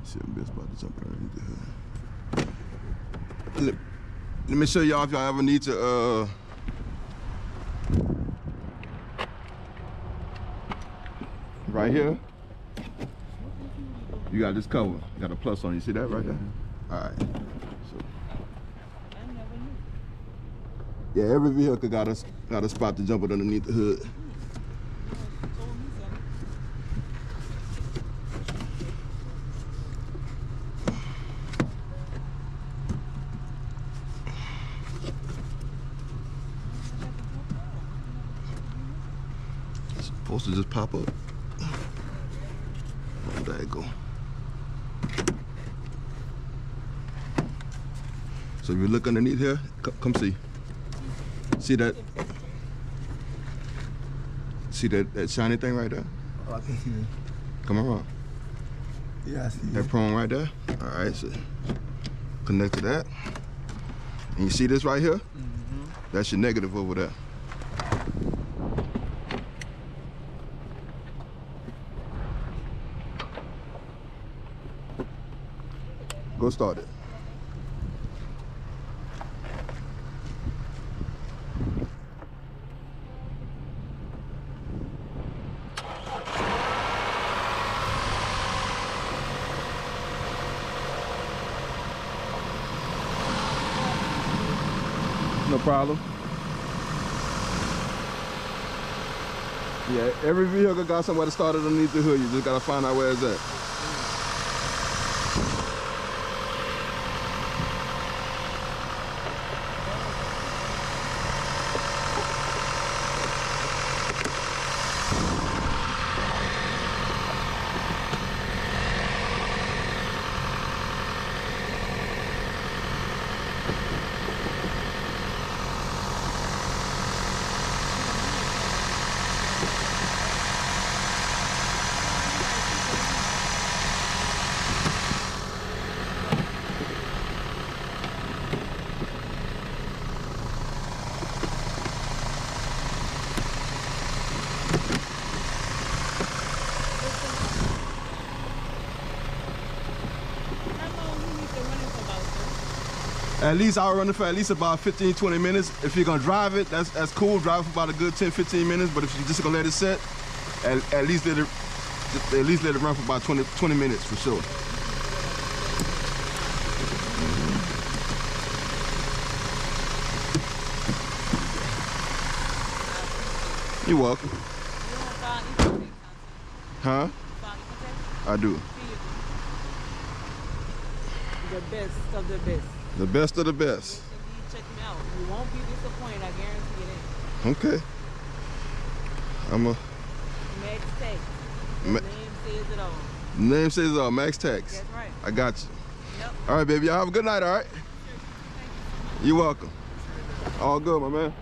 See, I'm just about to jump underneath the hood. Let me show y'all if y'all ever need to right here. You got this cover. You got a plus on. You see that right there? All right. So, yeah, every vehicle got a spot to jump it underneath the hood. It's supposed to just pop up. Oh, there you go. So if you look underneath here, come see. See that? See that shiny thing right there? Oh, I can see it. Come around. Yeah, I see that prong right there. All right, so connect to that. And you see this right here? Mm-hmm. That's your negative over there. Go start it. No problem. Yeah, every vehicle got somewhere to start it underneath the hood. You just gotta find out where it's at. At least I'll run it for at least about 15-20 minutes. If you're gonna drive it, that's cool. Drive it for about a good 10-15 minutes. But if you're just gonna let it set, at least let it run for about 20 minutes for sure. You're welcome. Huh? I do. The best of the best. The best of the best. Check me out. You won't be disappointed. I guarantee it. Okay. I'm a Max Tax. The name says it all. Name says it all. Max Tax. That's right. I got you. Yep. All right, baby. Y'all have a good night. All right. Thank you so much. You're welcome. All good, my man.